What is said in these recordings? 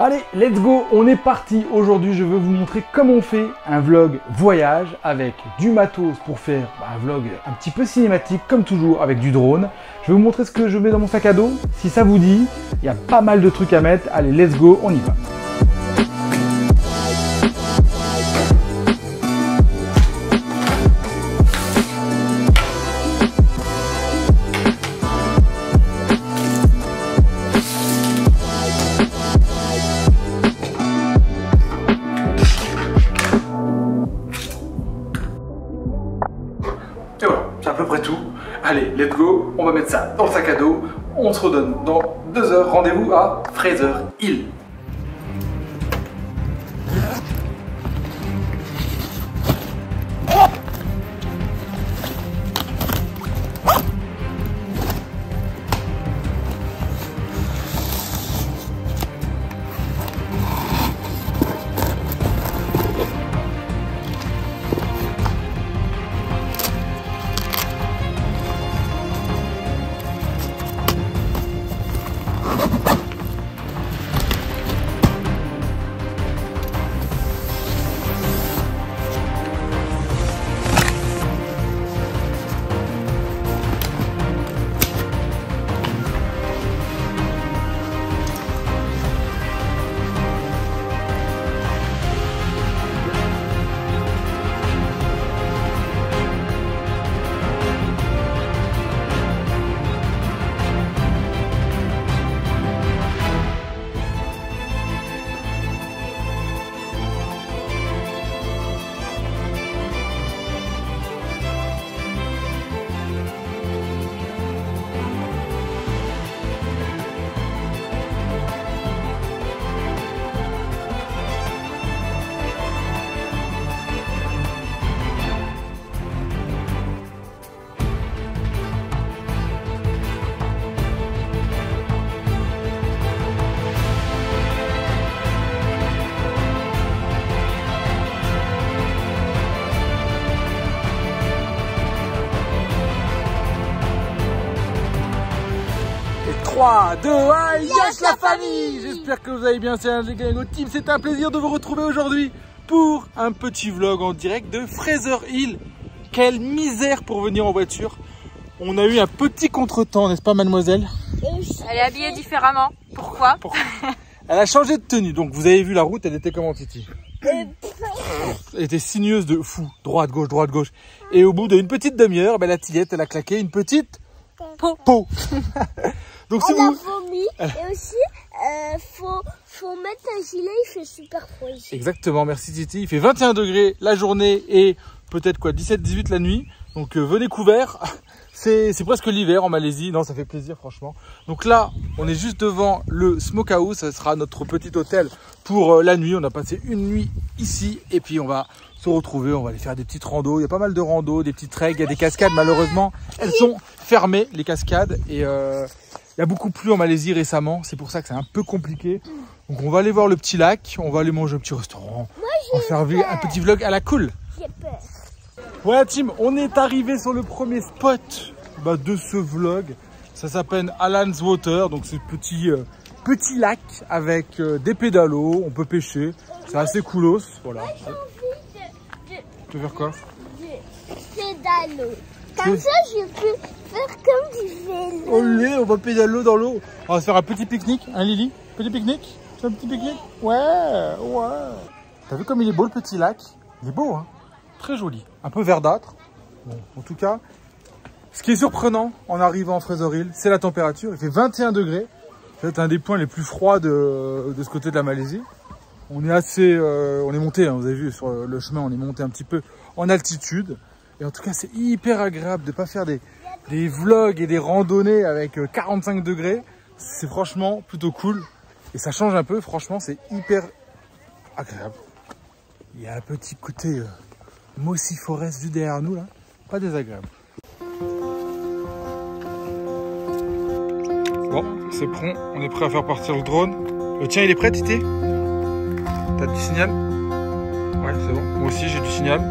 Allez, let's go, on est parti. Aujourd'hui, je veux vous montrer comment on fait un vlog voyage avec du matos pour faire un vlog un petit peu cinématique, comme toujours, avec du drone. Je vais vous montrer ce que je mets dans mon sac à dos. Si ça vous dit, il y a pas mal de trucs à mettre. Allez, let's go, on y va. Et voilà, c'est à peu près tout. Allez, let's go, on va mettre ça dans le sac à dos. On se redonne dans 2 heures. Rendez-vous à Fraser Hill. Et 3, 2, 1, yes la famille! J'espère que vous allez bien, c'est Angé Galingo Team. C'est un plaisir de vous retrouver aujourd'hui pour un petit vlog en direct de Fraser Hill. Quelle misère pour venir en voiture. On a eu un petit contretemps, n'est-ce pas mademoiselle? Elle est habillée différemment. Pourquoi? Elle a changé de tenue, donc vous avez vu la route, elle était comment Titi? Elle était sinueuse de fou, droite, gauche. Et au bout d'une petite demi-heure, la Tillette, elle a claqué une petite peau. Donc si elle a vous... vomi et aussi faut mettre un gilet, il fait super froid ici. Exactement, merci Titi. Il fait 21 degrés la journée et peut-être quoi 17-18 la nuit. Donc venez couverts. C'est presque l'hiver en Malaisie. Non, ça fait plaisir franchement. Donc là, on est juste devant le Smokehouse. Ça sera notre petit hôtel pour la nuit. On a passé une nuit ici et puis on va se retrouver. On va aller faire des petites randos. Il y a pas mal de randos, des petites règles. Il y a des cascades. Malheureusement, elles sont fermées, les cascades. Et il y a beaucoup plu en Malaisie récemment. C'est pour ça que c'est un peu compliqué. Donc on va aller voir le petit lac. On va aller manger un petit restaurant. On va faire un petit vlog à la cool. J'ai peur. Voilà team, on est arrivé sur le premier spot de ce vlog. Ça s'appelle Alan's Water, donc c'est petit lac avec des pédalos, on peut pêcher. C'est assez coolos, voilà. Tu veux faire quoi? Pédalo. Comme ça, je peux faire comme du vélo. Olé, on va pédalo dans l'eau. On va se faire un petit pique-nique, hein Lily? Petit pique-nique? Tu fais un petit pique-nique? Ouais. T'as vu comme il est beau le petit lac? Il est beau, hein? Très joli, un peu verdâtre. Bon, en tout cas, ce qui est surprenant en arrivant en Fraser Hill, c'est la température. Il fait 21 degrés. C'est un des points les plus froids de ce côté de la Malaisie. On est monté, hein, vous avez vu sur le chemin, on est monté un petit peu en altitude. Et en tout cas, c'est hyper agréable de ne pas faire des vlogs et des randonnées avec 45 degrés. C'est franchement plutôt cool. Et ça change un peu, franchement, c'est hyper agréable. Il y a un petit côté... Mossy Forest juste derrière nous là, pas désagréable. Bon, c'est prêt, on est prêt à faire partir le drone. Le tien il est prêt Titi? T'as du signal? Ouais c'est bon, moi aussi j'ai du signal.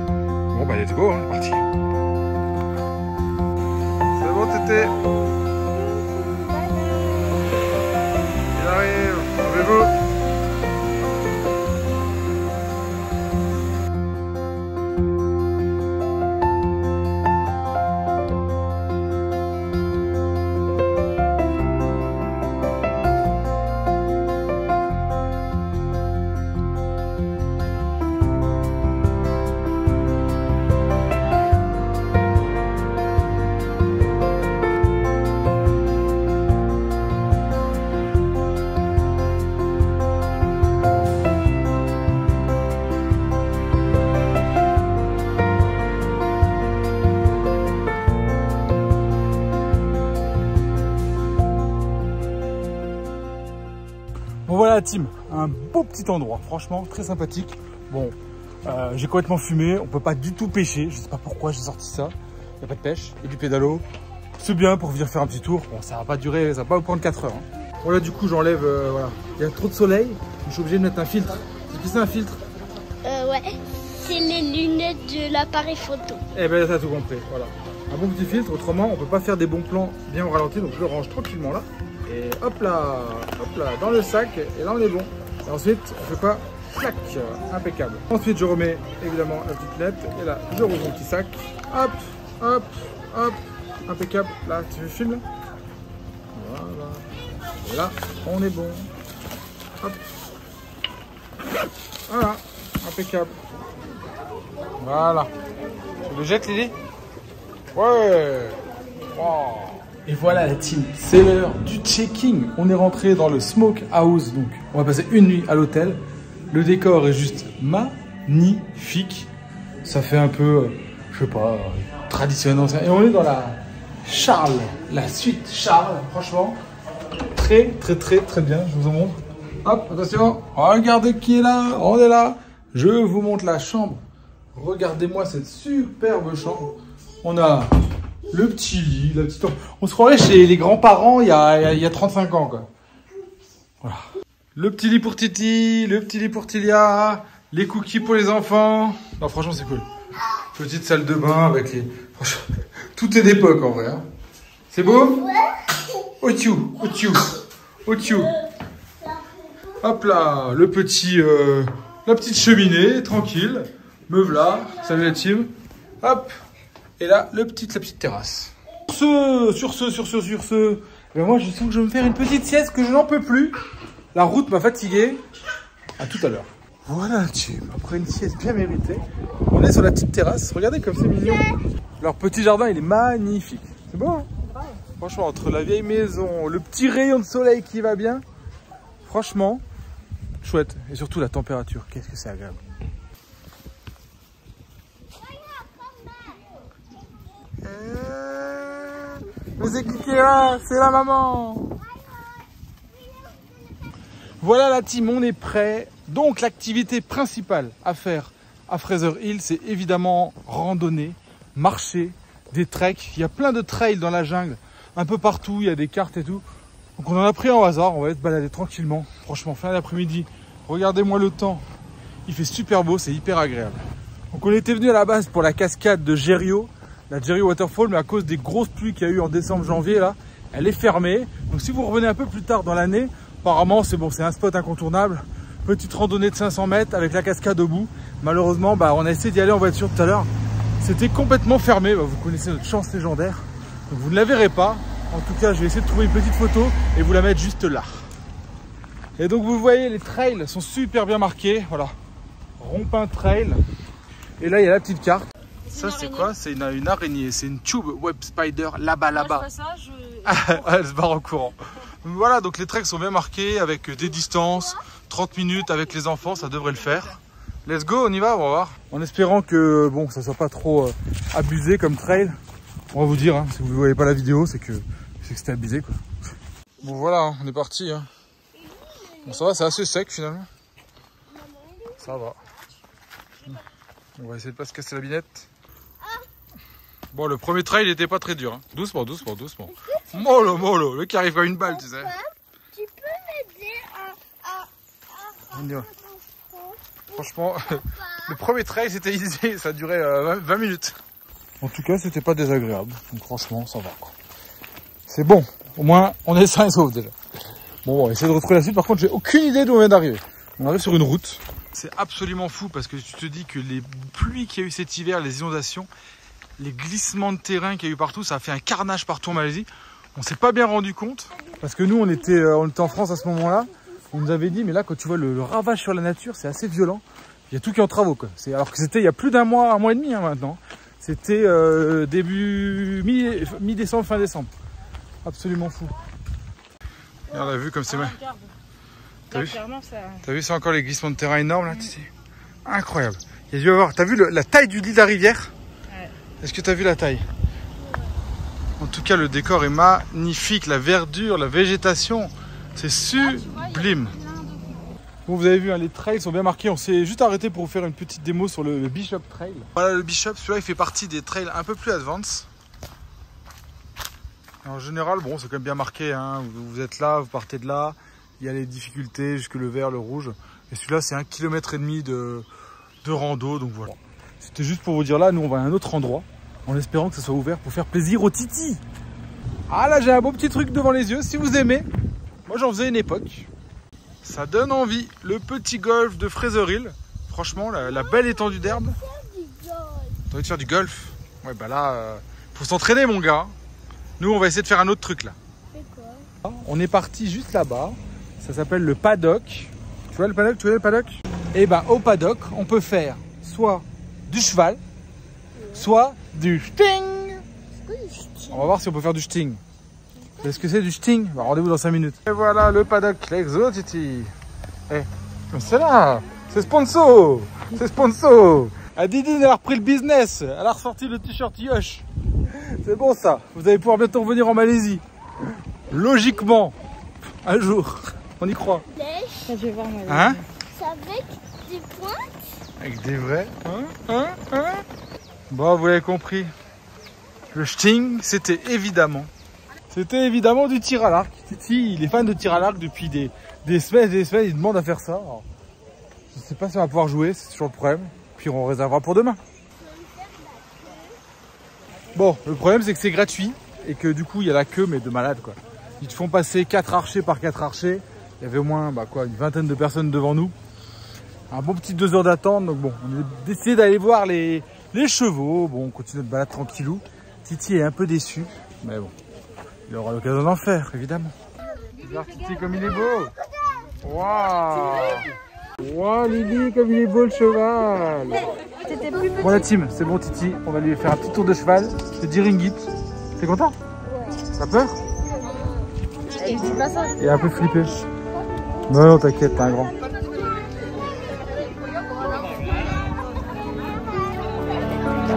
Bon bah let's go, hein, c'est parti. C'est bon Tété? Il arrive, levez-vous. Bon voilà Tim, un beau petit endroit, franchement très sympathique. Bon, j'ai complètement fumé, on peut pas du tout pêcher, je sais pas pourquoi j'ai sorti ça. Il n'y a pas de pêche et du pédalo. C'est bien pour venir faire un petit tour. Bon, ça va pas durer, ça va pas vous prendre 4 heures. Hein. Voilà, du coup j'enlève, voilà. Il y a trop de soleil, je suis obligé de mettre un filtre. Est-ce que c'est un filtre? Ouais, c'est les lunettes de l'appareil photo. Eh ben t'as tout compris, voilà. Un bon petit filtre, autrement on peut pas faire des bons plans bien au ralenti, donc je le range tranquillement là. Et hop là, dans le sac, et là on est bon. Et ensuite, on fait pas, clac, impeccable. Ensuite, je remets évidemment la petite lunette, et là, je roule mon petit sac. Hop, hop, hop, impeccable. Là, tu filmes là. Voilà. Et là, on est bon. Hop. Voilà, impeccable. Voilà. Tu le jettes, Lily? Ouais. Wow. Et voilà la team, c'est l'heure du check-in. On est rentré dans le Smoke House, donc on va passer une nuit à l'hôtel. Le décor est juste magnifique. Ça fait un peu, je sais pas, traditionnel ancien. Et on est dans la Charles, la suite Charles, franchement. Très bien, je vous en montre. Hop, attention, regardez qui est là, on est là. Je vous montre la chambre. Regardez-moi cette superbe chambre. On a le petit lit, la petite... On se croirait chez les grands-parents il y a 35 ans, quoi. Voilà. Le petit lit pour Titi, le petit lit pour Tilia, les cookies pour les enfants. Non, franchement, c'est cool. Petite salle de bain avec les... Franchement, tout est d'époque, en vrai. Hein. C'est beau? Otiou, otiou, otiou. Hop là, le petit... la petite cheminée, tranquille. Me voilà. Salut la team. Hop. Et là, la petite terrasse. Sur ce, ben moi je sens que je vais me faire une petite sieste que je n'en peux plus. La route m'a fatigué. À tout à l'heure. Voilà, team. Après une sieste bien méritée, on est sur la petite terrasse. Regardez comme c'est mignon. Leur petit jardin, il est magnifique. C'est beau, hein? Franchement, entre la vieille maison, le petit rayon de soleil qui va bien. Franchement, chouette. Et surtout la température. Qu'est-ce que c'est agréable. Mais c'est qui est là? C'est la maman. Voilà la team, on est prêt. Donc l'activité principale à faire à Fraser Hill, c'est évidemment randonnée, marcher, des treks. Il y a plein de trails dans la jungle, un peu partout, il y a des cartes et tout. Donc on en a pris au hasard, on va être baladé tranquillement. Franchement, fin d'après-midi, regardez-moi le temps. Il fait super beau, c'est hyper agréable. Donc on était venu à la base pour la cascade de Jericho. La Jericho Waterfall, mais à cause des grosses pluies qu'il y a eu en décembre-janvier, là, elle est fermée. Donc si vous revenez un peu plus tard dans l'année, apparemment c'est bon, c'est un spot incontournable. Petite randonnée de 500 mètres avec la cascade au bout. Malheureusement, on a essayé d'y aller en voiture tout à l'heure. C'était complètement fermé. Vous connaissez notre chance légendaire. Donc vous ne la verrez pas. En tout cas, je vais essayer de trouver une petite photo et vous la mettre juste là. Et donc vous voyez, les trails sont super bien marqués. Voilà, Rompin Trail. Et là, il y a la petite carte. Ça, c'est quoi? C'est une araignée, c'est une tube web spider là-bas. Elle se barre en courant. Voilà, donc les treks sont bien marqués avec des distances, 30 minutes avec les enfants, ça devrait le faire. Let's go, on y va, on va voir. En espérant que bon, ça soit pas trop abusé comme trail. On va vous dire, hein, si vous ne voyez pas la vidéo, c'est que c'était abusé, quoi. Bon voilà, hein, on est parti. Hein. Bon, ça va, c'est assez sec finalement. Ça va. On va essayer de pas se casser la binette. Bon, le premier trail n'était pas très dur. Hein. Doucement. Mollo, le qui arrive à une balle, tu sais. Tu peux m'aider à... On y va. Franchement, le premier trail c'était easy, ça a duré 20 minutes. En tout cas, c'était pas désagréable. Donc franchement, ça va, quoi. C'est bon. Au moins, on est sain et sauf déjà. Bon, on va essayer de retrouver la suite. Par contre, j'ai aucune idée d'où on vient d'arriver. On arrive sur une route. C'est absolument fou parce que tu te dis que les pluies qu'il y a eu cet hiver, les inondations, les glissements de terrain qu'il y a eu partout, ça a fait un carnage partout en Malaisie. On s'est pas bien rendu compte parce que nous, on était en France à ce moment-là. On nous avait dit, mais là, quand tu vois le ravage sur la nature, c'est assez violent. Il y a tout qui est en travaux, quoi. Alors que c'était il y a plus d'un mois, un mois et demi hein, maintenant. C'était début mi-décembre, fin décembre. Absolument fou. Et on a vu comme c'est mal. T'as vu, c'est encore les glissements de terrain énormes là, tu sais. Incroyable. Il y a dû avoir. T'as vu la taille du lit de la rivière? Ouais. Est-ce que t'as vu la taille? En tout cas, le décor est magnifique. La verdure, la végétation, c'est sublime. Bon, vous avez vu, hein, les trails sont bien marqués. On s'est juste arrêté pour vous faire une petite démo sur le Bishop Trail. Voilà le Bishop, celui-là il fait partie des trails un peu plus advanced. En général, bon, c'est quand même bien marqué, hein. Vous êtes là, vous partez de là, il y a les difficultés jusque le vert, le rouge. Et celui-là, c'est 1,5 km de rando, donc voilà. C'était juste pour vous dire là, nous on va à un autre endroit, en espérant que ça soit ouvert pour faire plaisir aux titis. Ah là, j'ai un beau petit truc devant les yeux, si vous aimez. Moi, j'en faisais une époque. Ça donne envie, le petit golf de Fraser Hill. Franchement, la belle étendue d'herbe. T'as envie de faire du golf? Ouais, bah là, faut s'entraîner, mon gars. Nous, on va essayer de faire un autre truc là. C'est quoi? On est parti juste là-bas. Ça s'appelle le paddock. Tu vois le paddock? Tu vois le paddock? Et ben au paddock, on peut faire soit du cheval, soit du sting. On va voir si on peut faire du sting. Est-ce que c'est du sting? Bah, rendez-vous dans 5 minutes. Et voilà le paddock. Let's go, Titi. Eh, c'est là. C'est sponsor. C'est sponsor. Didine, elle a repris le business. Elle a ressorti le t-shirt Yosh. C'est bon ça. Vous allez pouvoir bientôt revenir en Malaisie. Logiquement. Un jour. On y croit. Ça, je vais voir moi. Hein? c'est avec des pointes. Avec des vrais. Bon, vous l'avez compris. Le sting, c'était évidemment du tir à l'arc. Titi, il est fan de tir à l'arc depuis des semaines et des semaines. Il demande à faire ça. Alors, je ne sais pas si on va pouvoir jouer, c'est toujours le problème. Puis on réservera pour demain. Bon, le problème c'est que c'est gratuit et que du coup il y a la queue, mais de malade quoi. Ils te font passer 4 archers par 4 archers. Il y avait au moins une vingtaine de personnes devant nous. Un bon petit 2 heures d'attente. Donc bon, on a décidé d'aller voir les chevaux. Bon, on continue notre balade tranquillou. Titi est un peu déçu, mais bon, il aura l'occasion d'en faire, évidemment. Regarde Titi comme il est beau. Waouh. Waouh Lily, comme il est beau le cheval. Bon la team, c'est bon Titi, on va lui faire un petit tour de cheval. C'est 10 ringgit. T'es content? Ouais. T'as peur? Il dit pas ça. Il est un peu flippé. Non, t'inquiète, t'es un grand.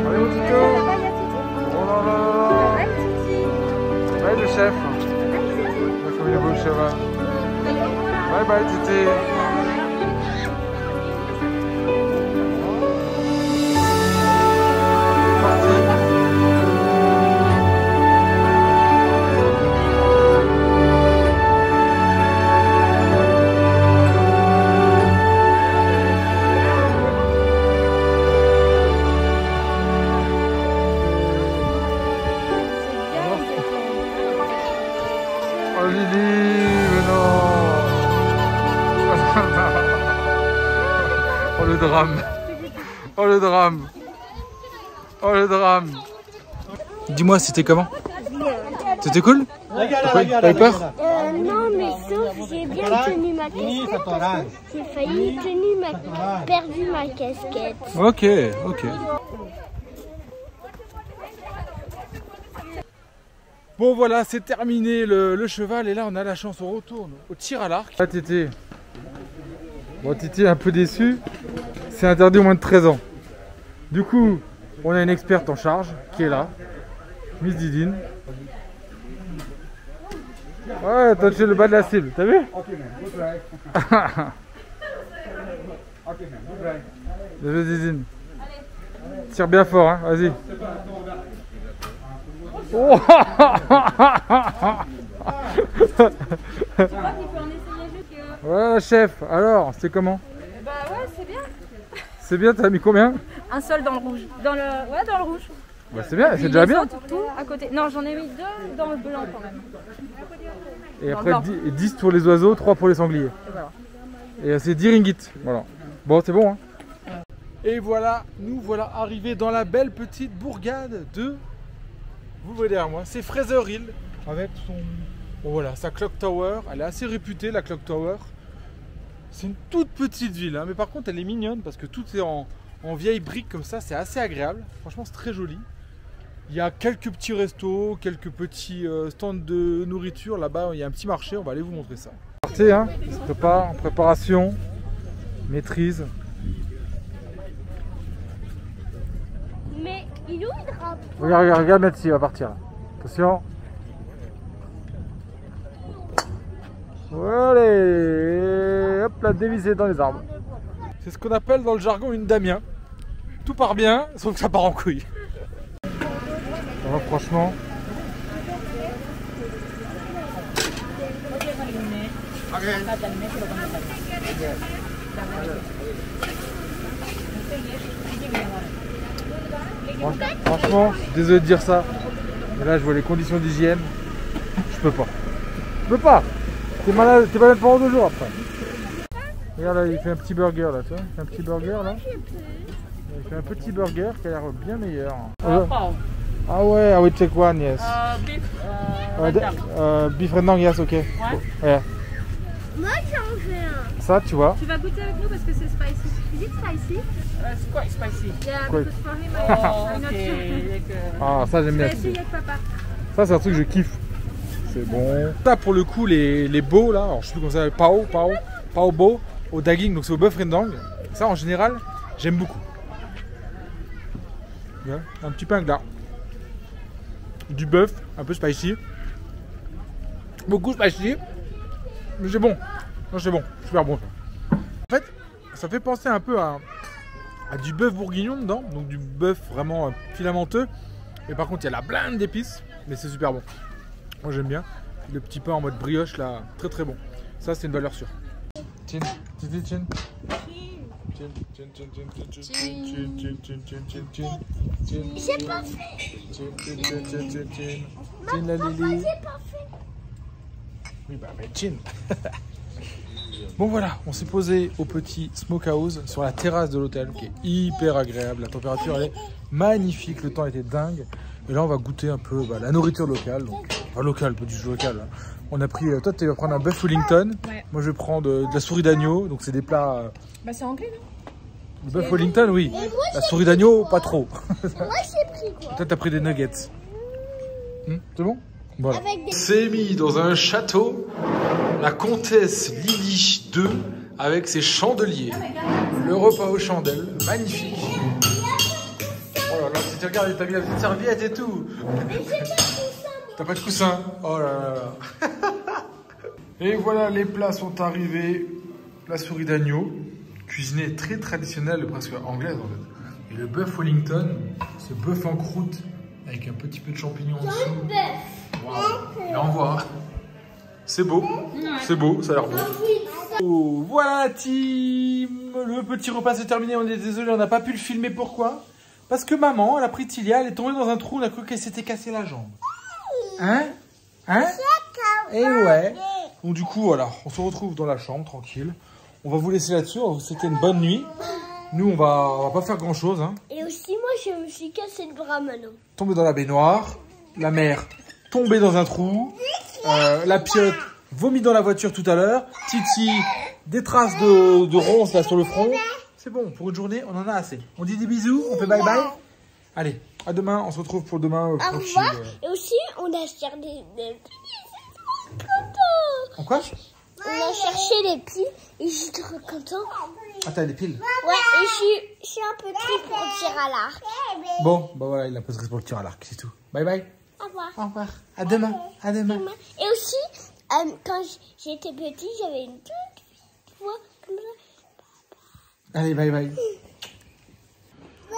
Allez mon Tito. Oh là là. Bye le chef. Comme il est beau le cheval. Bye bye Titi. Oh Lily, mais non. Oh le drame. Oh le drame. Oh le drame. Dis-moi, c'était comment? C'était cool? T'as eu peur? Non, mais sauf j'ai bien tenu ma casquette. J'ai failli perdu ma casquette. Ok, ok. Bon voilà, c'est terminé le cheval et là on a la chance, on retourne au tir à l'arc. Ah Titi. Bon Titi est un peu déçu, c'est interdit au moins de 13 ans. Du coup, on a une experte en charge qui est là, Miss Didine. Ouais, t'as touché le bas de la cible, t'as vu? Bien joué Didine. Tire bien fort, hein, vas-y. Oh. Ouais chef, alors c'est comment? Bah ouais, c'est bien. C'est bien, t'as mis combien? Un seul dans le rouge. Dans le rouge. Bah c'est bien, c'est déjà bien. Tout à côté. Non, j'en ai mis 2 dans le blanc quand même. Et après 10 pour les oiseaux, 3 pour les sangliers. Et voilà. Et c'est 10 ringgit. Voilà. Bon, c'est bon hein. Et voilà, nous voilà arrivés dans la belle petite bourgade de... Vous voyez derrière moi, c'est Fraser Hill avec son... Bon, voilà, sa clock tower. Elle est assez réputée la clock tower. C'est une toute petite ville, hein, mais par contre elle est mignonne parce que tout est en vieille brique comme ça, c'est assez agréable. Franchement c'est très joli. Il y a quelques petits restos, quelques petits stands de nourriture. Là-bas il y a un petit marché, on va aller vous montrer ça. Partez, hein, on se prépare, en préparation, maîtrise. Mais il est où le drapeau? Regarde Messi, il va partir. Attention. Allez, hop. hop là, dévisser dans les arbres. C'est ce qu'on appelle dans le jargon une Damien. Tout part bien, sauf que ça part en couille. Ça va franchement. Franchement, je suis désolé de dire ça. Mais là, je vois les conditions d'hygiène. Je peux pas. Je peux pas. T'es malade pendant 2 jours après. Regarde là, il fait un petit burger là, tu vois. Il fait un petit burger là. Il fait un petit burger qui a l'air bien meilleur. Ah ouais, check one, yes. Beef rendang, yes, ok. Yeah. Moi j'en veux un. Ça, tu vois. Tu vas goûter avec nous parce que c'est spicy. Is it spicy? It's quite spicy. Yeah, Quite. because for him, Oh, I'm not okay. sure. Ah, ça j'aime Je bien. vais essayer avec papa. Ça, c'est un truc que je kiffe. C'est bon. Ça, pour le coup, les beaux là, alors je sais plus comment ça s'appelle, pao beau, au daging, donc c'est au bœuf rendang. Ça, en général, j'aime beaucoup. Bien, un petit peu ingrat. Du bœuf, un peu spicy. Beaucoup spicy. Mais c'est bon. Non, c'est bon. Super bon. Ça. En fait, ça fait penser un peu à du bœuf bourguignon dedans. Donc du bœuf vraiment filamenteux. Et par contre, il y a la blinde d'épices. Mais c'est super bon. Moi, j'aime bien. Le petit pain en mode brioche là. Très très bon. Ça, c'est une valeur sûre. Chin. Titi chin. J'ai pas fait. Papa, j'ai pas fait. Oui, bah, mais chin. Bon, voilà, on s'est posé au petit smokehouse sur la terrasse de l'hôtel qui est hyper agréable. La température, elle est magnifique. Le temps était dingue. Et là, on va goûter un peu la nourriture locale. Donc, pas locale, pas du tout local. Hein. On a pris, toi, tu vas prendre un bœuf Wellington. Ouais. Moi, je vais prendre de la souris d'agneau. Donc, c'est des plats. Bah, c'est anglais, non? Le bœuf Wellington, oui. La souris d'agneau, pas trop. Moi j'ai pris quoi? Toi, t'as pris des nuggets. C'est bon? Voilà. On s'est mis dans un château, la comtesse Lily 2, avec ses chandeliers. Le repas aux chandelles, magnifique. Oh là là, si tu regardes, t'as mis la petite serviette et tout. T'as pas de coussin? Oh là là là. Et voilà, les plats sont arrivés. La souris d'agneau, cuisinée très traditionnelle, presque anglaise en fait. Et le bœuf Wellington, ce bœuf en croûte, avec un petit peu de champignons en dessous. Wow. Et on voit. C'est beau, ça a l'air beau. Oh, voilà la team. Le petit repas s'est terminé, on est désolé, on n'a pas pu le filmer. Pourquoi? Parce que maman, elle a pris Tilia, elle est tombée dans un trou, on a cru qu'elle s'était cassé la jambe. Hein? Et ouais. Donc du coup, voilà, on se retrouve dans la chambre, tranquille. On va vous laisser là-dessus, c'était une bonne nuit. Nous, on va pas faire grand-chose. Hein. Et aussi, moi, je me suis cassé le bras maintenant. Tombé dans la baignoire, la mère tombée dans un trou, la piotte vomit dans la voiture tout à l'heure, Titi, des traces de ronces là sur le front. C'est bon, pour une journée, on en a assez. On dit des bisous, on fait bye bye. Allez, à demain, on se retrouve pour demain. Au revoir. Et aussi, on a cherché des contents. En quoi? On a cherché les piles et je suis trop content. Ah, t'as des piles? Ouais, et je suis un peu triste pour le tir à l'arc. Bon, bah voilà, il a un peu triste pour le tir à l'arc, c'est tout. Bye bye. Au revoir. Au revoir. À demain. À demain. Et aussi, quand j'étais petit, j'avais une toute voix comme ça. Allez, bye bye.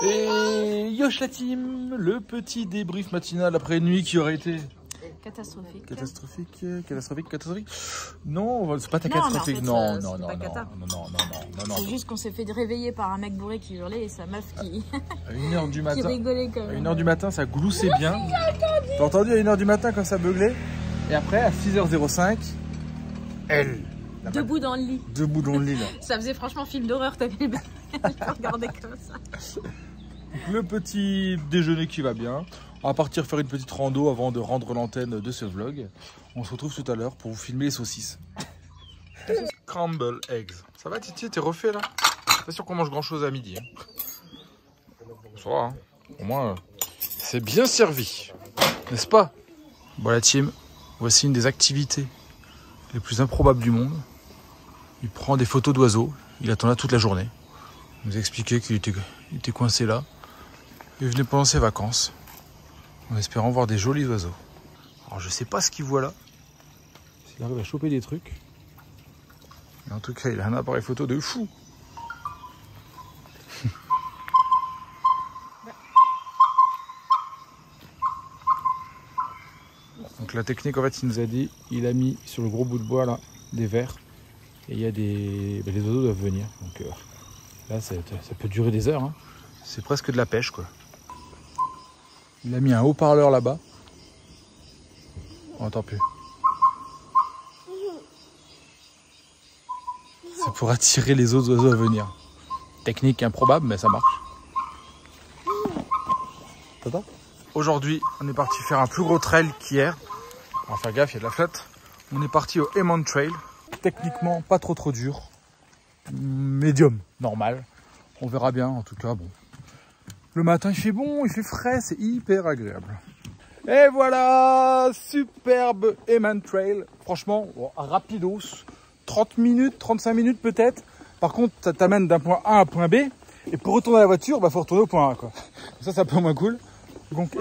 Et Yosh la team, le petit débrief matinal après une nuit qui aurait été catastrophique. Catastrophique. Non, c'est pas ta catastrophique. Non. C'est juste qu'on s'est fait réveiller par un mec bourré qui hurlait et sa meuf qui à 1h du matin. Qui rigolait quand même. À 1h du matin, ça gloussait bien. T'as entendu à 1h du matin quand ça beuglait? Et après, à 6h05, elle. Debout dans le lit. Debout dans le lit, là. Ça faisait franchement film d'horreur, t'as vu? Je regardais comme ça. Le petit déjeuner qui va bien. On va partir faire une petite rando avant de rendre l'antenne de ce vlog. On se retrouve tout à l'heure pour vous filmer les saucisses. Scramble eggs. Ça va Titi, t'es refait là? Je suis pas sûr qu'on mange grand chose à midi. Hein. Ça va, hein. Au moins, c'est bien servi. N'est-ce pas? Bon la team, voici une des activités les plus improbables du monde. Il prend des photos d'oiseaux. Il attend là toute la journée. Il nous a expliqué qu'il était coincé là. Il venait pendant ses vacances. En espérant voir des jolis oiseaux. Alors je sais pas ce qu'il voit là. S'il arrive à choper des trucs. En tout cas, il a un appareil photo de fou. Donc la technique, en fait, il nous a dit, il a mis sur le gros bout de bois là des vers et il y a des, les oiseaux doivent venir. Donc là, ça peut durer des heures. Hein. C'est presque de la pêche, quoi. Il a mis un haut-parleur là-bas. On n'entend plus. C'est pour attirer les autres oiseaux à venir. Technique improbable, mais ça marche. T'entends ? Aujourd'hui, on est parti faire un plus gros trail qu'hier. On va faire gaffe, il y a de la flotte. On est parti au Hemond Trail. Techniquement, pas trop dur. Médium, normal. On verra bien, en tout cas, bon. Le matin, il fait bon, il fait frais, c'est hyper agréable. Et voilà, superbe Hemond Trail. Franchement, bon, rapidos. 30 minutes, 35 minutes peut-être. Par contre, ça t'amène d'un point A à un point B. Et pour retourner à la voiture, bah faut retourner au point A, quoi. Ça, c'est un peu moins cool. Donc,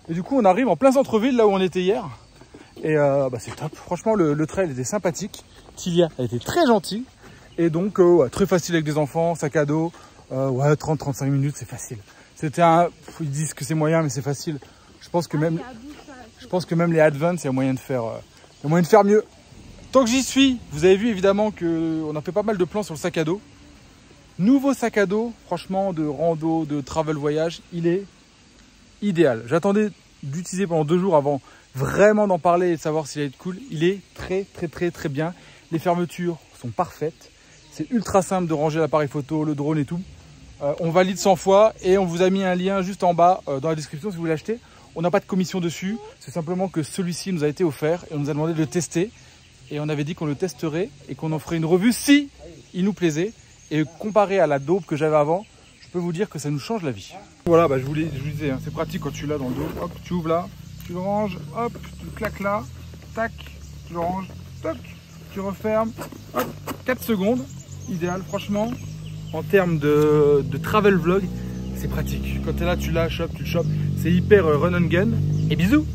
et du coup, on arrive en plein centre-ville, là où on était hier. Et bah, c'est top. Franchement, le trail était sympathique. Tilia a été très gentille. Et donc, ouais, très facile avec des enfants, sac à dos. Ouais, 30-35 minutes, c'est facile. C'était un... Ils disent que c'est moyen, mais c'est facile. Je pense que même les Advance, il y a moyen de faire mieux. Tant que j'y suis, vous avez vu évidemment qu'on a fait pas mal de plans sur le sac à dos. Nouveau sac à dos, franchement, de rando, de travel voyage, il est idéal. J'attendais d'utiliser pendant 2 jours avant vraiment d'en parler et de savoir s'il allait être cool. Il est très bien. Les fermetures sont parfaites. C'est ultra simple de ranger l'appareil photo, le drone et tout. On valide 100 fois et on vous a mis un lien juste en bas dans la description si vous voulez l'acheter. On n'a pas de commission dessus. C'est simplement que celui-ci nous a été offert et on nous a demandé de le tester. Et on avait dit qu'on le testerait et qu'on en ferait une revue si il nous plaisait. Et comparé à la daube que j'avais avant, je peux vous dire que ça nous change la vie. Voilà, bah, je vous disais, hein, c'est pratique quand tu l'as dans le dos. Hop, tu ouvres là, tu le ranges, hop, tu le claques là, tac, tu le ranges, tac, tu refermes, hop, 4 secondes. Idéal, franchement, en termes de travel vlog, c'est pratique. Quand tu es là, tu l'as, tu le chopes. C'est hyper run and gun. Et bisous!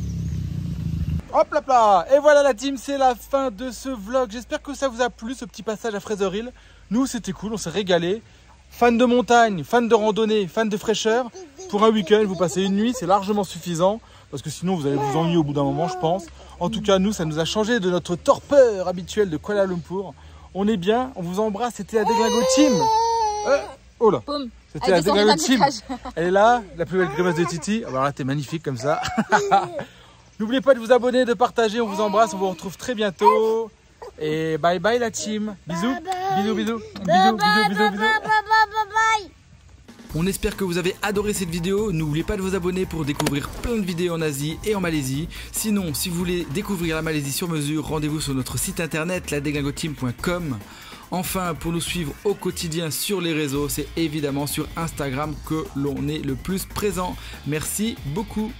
Hop là, et voilà la team, c'est la fin de ce vlog. J'espère que ça vous a plu, ce petit passage à Fraser Hill. Nous, c'était cool, on s'est régalé. Fans de montagne, fans de randonnée, fans de fraîcheur. Pour un week-end, vous passez une nuit, c'est largement suffisant. Parce que sinon, vous allez vous ennuyer au bout d'un moment, je pense. En tout cas, nous, ça nous a changé de notre torpeur habituelle de Kuala Lumpur. On est bien, on vous embrasse, c'était la Déglingo Team. Oh là, c'était la Déglingo Team. Elle est là, la plus belle grimace de Titi. Alors là, t'es magnifique comme ça. N'oubliez pas de vous abonner, de partager, on vous embrasse, on vous retrouve très bientôt. Et bye bye la team. Bisous, bisous. On espère que vous avez adoré cette vidéo. N'oubliez pas de vous abonner pour découvrir plein de vidéos en Asie et en Malaisie. Sinon, si vous voulez découvrir la Malaisie sur mesure, rendez-vous sur notre site internet ladeglingoteam.com. Enfin, pour nous suivre au quotidien sur les réseaux, c'est évidemment sur Instagram que l'on est le plus présent. Merci beaucoup.